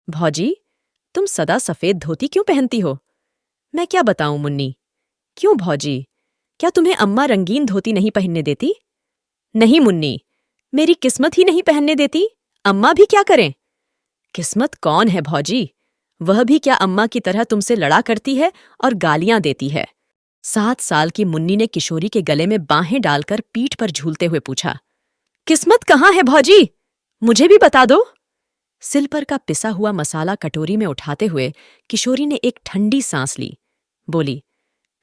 भौजी, तुम सदा सफेद धोती क्यों पहनती हो? मैं क्या बताऊं मुन्नी। क्यों भौजी, क्या तुम्हें अम्मा रंगीन धोती नहीं पहनने देती? नहीं मुन्नी, मेरी किस्मत ही नहीं पहनने देती, अम्मा भी क्या करें? किस्मत कौन है भौजी? वह भी क्या अम्मा की तरह तुमसे लड़ा करती है और गालियां देती है? 7 साल की मुन्नी ने किशोरी के गले में बाहें डालकर पीठ पर झूलते हुए पूछा। किस्मत कहाँ है भौजी? मुझे भी बता दो। सिल पर का पिसा हुआ मसाला कटोरी में उठाते हुए किशोरी ने एक ठंडी सांस ली। बोली,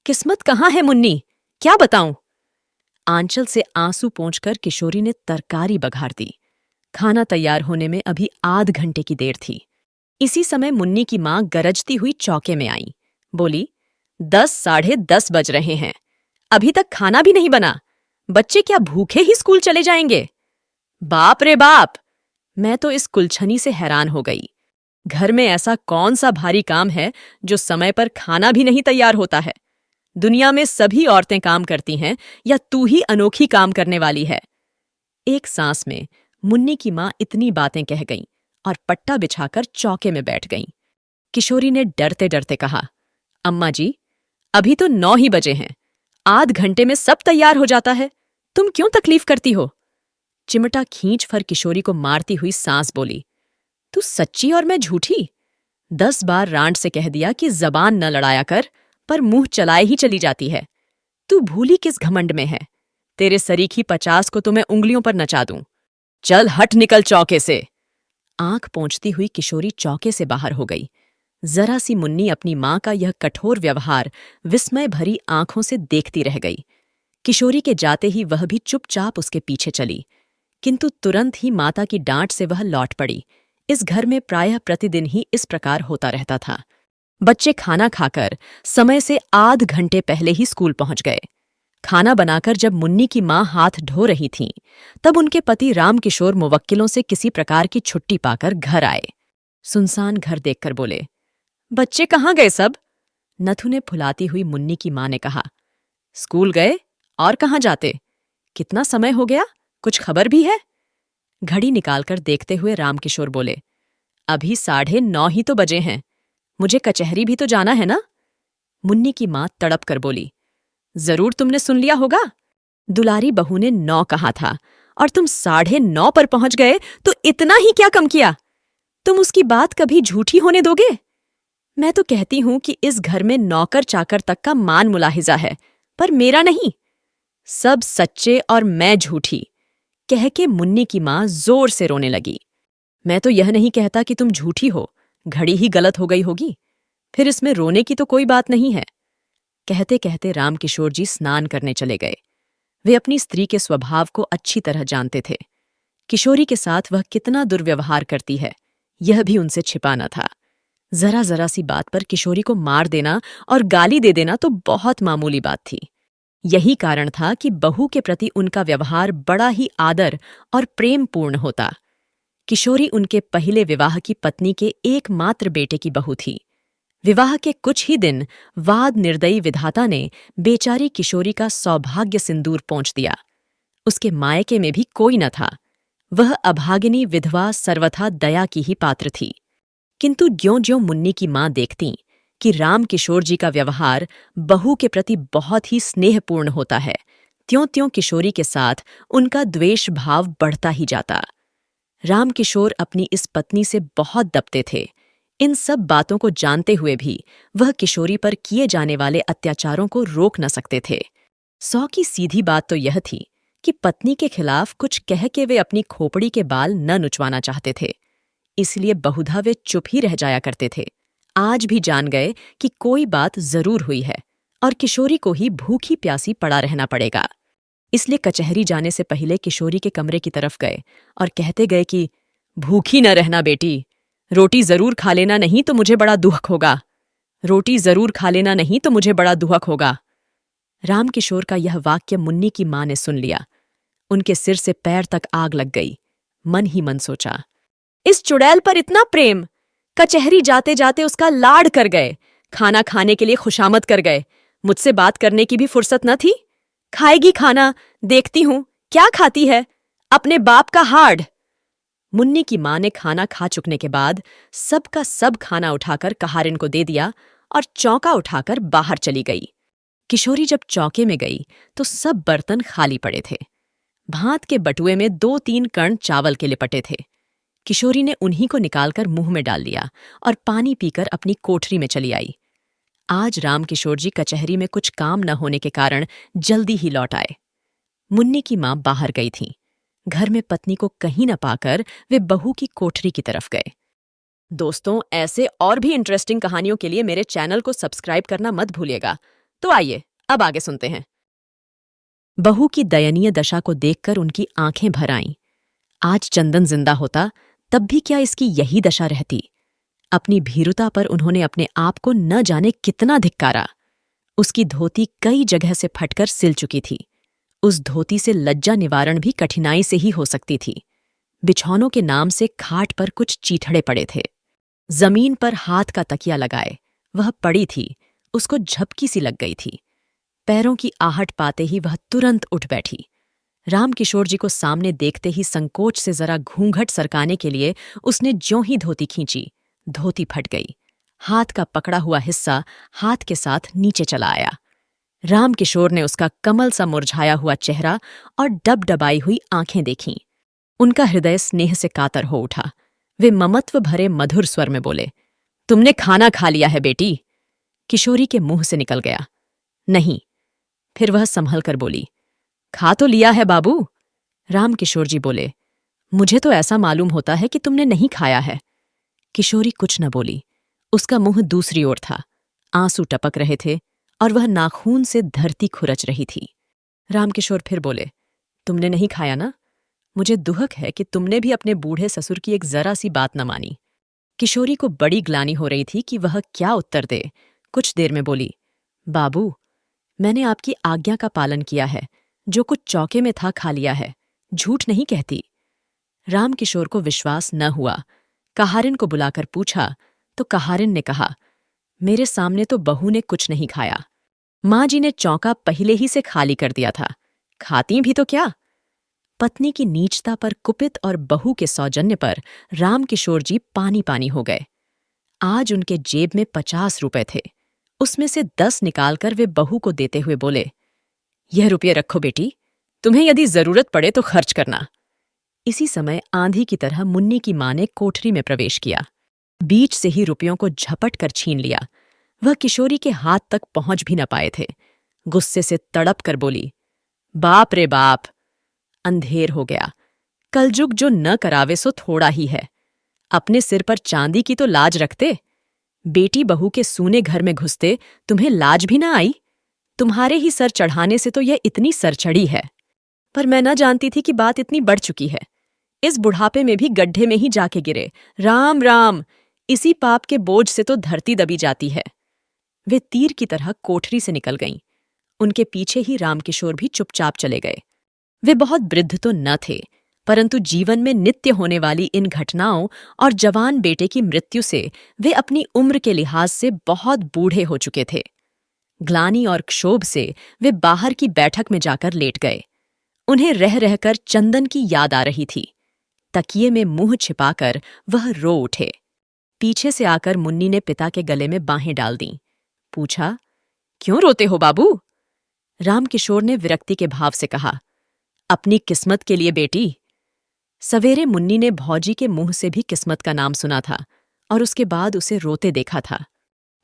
किस्मत कहाँ है मुन्नी, क्या बताऊं? आंचल से आंसू पोंछकर किशोरी ने तरकारी बघार दी। खाना तैयार होने में अभी आध घंटे की देर थी। इसी समय मुन्नी की मां गरजती हुई चौके में आई। बोली, 10 साढ़े 10 बज रहे हैं, अभी तक खाना भी नहीं बना। बच्चे क्या भूखे ही स्कूल चले जाएंगे? बाप रे बाप! मैं तो इस कुलछनी से हैरान हो गई। घर में ऐसा कौन सा भारी काम है जो समय पर खाना भी नहीं तैयार होता है? दुनिया में सभी औरतें काम करती हैं या तू ही अनोखी काम करने वाली है? एक सांस में मुन्नी की मां इतनी बातें कह गईं और पट्टा बिछाकर चौके में बैठ गईं। किशोरी ने डरते डरते कहा, अम्मा जी, अभी तो 9 ही बजे हैं, आध घंटे में सब तैयार हो जाता है, तुम क्यों तकलीफ करती हो? चिमटा खींच फर किशोरी को मारती हुई सांस बोली, तू सच्ची और मैं झूठी? 10 बार रांड से कह दिया कि जबान न लड़ाया कर, पर मुंह चलाए ही चली जाती है। तू भूली किस घमंड में है? तेरे सरीखी 50 को तो मैं उंगलियों पर नचा दूं। चल हट, निकल चौके से। आंख पोंछती हुई किशोरी चौके से बाहर हो गई। जरा सी मुन्नी अपनी मां का यह कठोर व्यवहार विस्मय भरी आंखों से देखती रह गई। किशोरी के जाते ही वह भी चुपचाप उसके पीछे चली, किंतु तुरंत ही माता की डांट से वह लौट पड़ी। इस घर में प्रायः प्रतिदिन ही इस प्रकार होता रहता था। बच्चे खाना खाकर समय से आध घंटे पहले ही स्कूल पहुंच गए। खाना बनाकर जब मुन्नी की मां हाथ धो रही थीं, तब उनके पति रामकिशोर मुवक्किलों से किसी प्रकार की छुट्टी पाकर घर आए। सुनसान घर देखकर बोले, बच्चे कहाँ गए सब? नथु ने फुलाती हुई मुन्नी की मां ने कहा, स्कूल गए, और कहाँ जाते? कितना समय हो गया, कुछ खबर भी है? घड़ी निकालकर देखते हुए रामकिशोर बोले, अभी 9:30 ही तो बजे हैं, मुझे कचहरी भी तो जाना है ना? मुन्नी की मां तड़प कर बोली, जरूर तुमने सुन लिया होगा, दुलारी बहू ने 9 कहा था और तुम 9:30 पर पहुंच गए, तो इतना ही क्या कम किया? तुम उसकी बात कभी झूठी होने दोगे? मैं तो कहती हूं कि इस घर में नौकर चाकर तक का मान मुलाहिजा है, पर मेरा नहीं। सब सच्चे और मैं झूठी, कह के मुन्नी की मां जोर से रोने लगी। मैं तो यह नहीं कहता कि तुम झूठी हो, घड़ी ही गलत हो गई होगी, फिर इसमें रोने की तो कोई बात नहीं है। कहते कहते रामकिशोर जी स्नान करने चले गए। वे अपनी स्त्री के स्वभाव को अच्छी तरह जानते थे। किशोरी के साथ वह कितना दुर्व्यवहार करती है, यह भी उनसे छिपा न था। जरा जरा सी बात पर किशोरी को मार देना और गाली दे देना तो बहुत मामूली बात थी। यही कारण था कि बहू के प्रति उनका व्यवहार बड़ा ही आदर और प्रेमपूर्ण होता। किशोरी उनके पहले विवाह की पत्नी के एकमात्र बेटे की बहू थी। विवाह के कुछ ही दिन वाद निर्दयी विधाता ने बेचारी किशोरी का सौभाग्य सिंदूर पोंछ दिया। उसके मायके में भी कोई न था। वह अभागिनी विधवा सर्वथा दया की ही पात्र थी। किंतु ज्यों-ज्यों मुन्नी की मां देखती कि रामकिशोर जी का व्यवहार बहू के प्रति बहुत ही स्नेहपूर्ण होता है, त्यों-त्यों किशोरी के साथ उनका द्वेष भाव बढ़ता ही जाता। रामकिशोर अपनी इस पत्नी से बहुत दबते थे। इन सब बातों को जानते हुए भी वह किशोरी पर किए जाने वाले अत्याचारों को रोक न सकते थे। 100 की सीधी बात तो यह थी कि पत्नी के खिलाफ कुछ कह के वे अपनी खोपड़ी के बाल न नुचवाना चाहते थे, इसलिए बहुधा वे चुप ही रह जाया करते थे। आज भी जान गए कि कोई बात जरूर हुई है और किशोरी को ही भूखी प्यासी पड़ा रहना पड़ेगा। इसलिए कचहरी जाने से पहले किशोरी के कमरे की तरफ गए और कहते गए कि भूखी न रहना बेटी, रोटी जरूर खा लेना, नहीं तो मुझे बड़ा दुख होगा। रोटी जरूर खा लेना, नहीं तो मुझे बड़ा दुख होगा। रामकिशोर का यह वाक्य मुन्नी की मां ने सुन लिया। उनके सिर से पैर तक आग लग गई। मन ही मन सोचा, इस चुड़ैल पर इतना प्रेम, कचहरी जाते जाते उसका लाड कर गए, खाना खाने के लिए खुशामद कर गए, मुझसे बात करने की भी फुर्सत न थी। खाएगी खाना, देखती हूं क्या खाती है, अपने बाप का हाड़। मुन्नी की माँ ने खाना खा चुकने के बाद सबका सब खाना उठाकर कहारिन को दे दिया और चौका उठाकर बाहर चली गई। किशोरी जब चौके में गई तो सब बर्तन खाली पड़े थे। भात के बटुए में 2-3 कण चावल के लिपटे थे। किशोरी ने उन्हीं को निकालकर मुंह में डाल लिया और पानी पीकर अपनी कोठरी में चली आई। आज रामकिशोर जी कचहरी में कुछ काम न होने के कारण जल्दी ही लौट आए। मुन्नी की मां बाहर गई थीं। घर में पत्नी को कहीं न पाकर वे बहू की कोठरी की तरफ गए। दोस्तों, ऐसे और भी इंटरेस्टिंग कहानियों के लिए मेरे चैनल को सब्सक्राइब करना मत भूलिएगा। तो आइए अब आगे सुनते हैं। बहू की दयनीय दशा को देखकर उनकी आंखें भर आईं। आज चंदन जिंदा होता तब भी क्या इसकी यही दशा रहती? अपनी भीरुता पर उन्होंने अपने आप को न जाने कितना धिक्कारा। उसकी धोती कई जगह से फटकर सिल चुकी थी। उस धोती से लज्जा निवारण भी कठिनाई से ही हो सकती थी। बिछौनों के नाम से खाट पर कुछ चीथड़े पड़े थे। जमीन पर हाथ का तकिया लगाए वह पड़ी थी। उसको झपकी सी लग गई थी। पैरों की आहट पाते ही वह तुरंत उठ बैठी। रामकिशोर जी को सामने देखते ही संकोच से जरा घूंघट सरकाने के लिए उसने ज्यों ही धोती खींची, धोती फट गई। हाथ का पकड़ा हुआ हिस्सा हाथ के साथ नीचे चला आया। रामकिशोर ने उसका कमल सा मुरझाया हुआ चेहरा और डबडबाई हुई आंखें देखीं। उनका हृदय स्नेह से कातर हो उठा। वे ममत्व भरे मधुर स्वर में बोले, तुमने खाना खा लिया है बेटी? किशोरी के मुंह से निकल गया, नहीं। फिर वह संभल कर बोली, खा तो लिया है बाबू। रामकिशोर जी बोले, मुझे तो ऐसा मालूम होता है कि तुमने नहीं खाया है। किशोरी कुछ न बोली। उसका मुंह दूसरी ओर था। आंसू टपक रहे थे और वह नाखून से धरती खुरच रही थी। रामकिशोर फिर बोले, तुमने नहीं खाया ना? मुझे दुहक है कि तुमने भी अपने बूढ़े ससुर की एक जरा सी बात न मानी। किशोरी को बड़ी ग्लानि हो रही थी कि वह क्या उत्तर दे। कुछ देर में बोली, बाबू, मैंने आपकी आज्ञा का पालन किया है। जो कुछ चौके में था खा लिया है। झूठ नहीं कहती। रामकिशोर को विश्वास न हुआ। कहारिन को बुलाकर पूछा तो कहारिन ने कहा, मेरे सामने तो बहू ने कुछ नहीं खाया। माँ जी ने चौका पहले ही से खाली कर दिया था। खाती भी तो क्या? पत्नी की नीचता पर कुपित और बहू के सौजन्य पर रामकिशोर जी पानी पानी हो गए। आज उनके जेब में 50 रुपए थे। उसमें से 10 निकालकर वे बहू को देते हुए बोले, यह रुपये रखो बेटी, तुम्हें यदि जरूरत पड़े तो खर्च करना। इसी समय आंधी की तरह मुन्नी की मां ने कोठरी में प्रवेश किया। बीच से ही रुपयों को झपट कर छीन लिया। वह किशोरी के हाथ तक पहुंच भी न पाए थे। गुस्से से तड़प कर बोली, बाप रे बाप। अंधेर हो गया। कलजुग जो न करावे सो थोड़ा ही है। अपने सिर पर चांदी की तो लाज रखते। बेटी बहू के सूने घर में घुसते तुम्हें लाज भी न आई? तुम्हारे ही सर चढ़ाने से तो यह इतनी सरचढ़ी है। पर मैं न जानती थी कि बात इतनी बढ़ चुकी है। इस बुढ़ापे में भी गड्ढे में ही जाके गिरे। राम राम, इसी पाप के बोझ से तो धरती दबी जाती है। वे तीर की तरह कोठरी से निकल गईं। उनके पीछे ही रामकिशोर भी चुपचाप चले गए। वे बहुत वृद्ध तो न थे, परंतु जीवन में नित्य होने वाली इन घटनाओं और जवान बेटे की मृत्यु से वे अपनी उम्र के लिहाज से बहुत बूढ़े हो चुके थे। ग्लानि और क्षोभ से वे बाहर की बैठक में जाकर लेट गए। उन्हें रह रहकर चंदन की याद आ रही थी। तकिए में मुंह छिपाकर वह रो उठे। पीछे से आकर मुन्नी ने पिता के गले में बाहें डाल दीं। पूछा, क्यों रोते हो बाबू? रामकिशोर ने विरक्ति के भाव से कहा, अपनी किस्मत के लिए बेटी। सवेरे मुन्नी ने भौजी के मुंह से भी किस्मत का नाम सुना था और उसके बाद उसे रोते देखा था।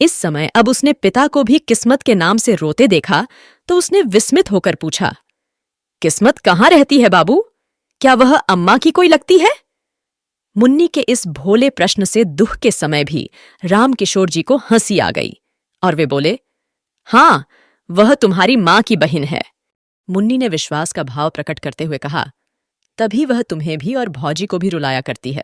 इस समय अब उसने पिता को भी किस्मत के नाम से रोते देखा तो उसने विस्मित होकर पूछा, किस्मत कहाँ रहती है बाबू? क्या वह अम्मा की कोई लगती है? मुन्नी के इस भोले प्रश्न से दुख के समय भी रामकिशोर जी को हंसी आ गई और वे बोले, हाँ, वह तुम्हारी मां की बहन है। मुन्नी ने विश्वास का भाव प्रकट करते हुए कहा, तभी वह तुम्हें भी और भौजी को भी रुलाया करती है।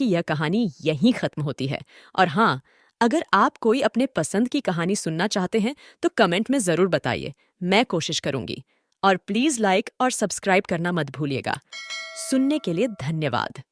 यह कहानी यहीं खत्म होती है। और हाँ, अगर आप कोई अपने पसंद की कहानी सुनना चाहते हैं तो कमेंट में जरूर बताइए। मैं कोशिश करूंगी। और प्लीज लाइक और सब्सक्राइब करना मत भूलिएगा। सुनने के लिए धन्यवाद।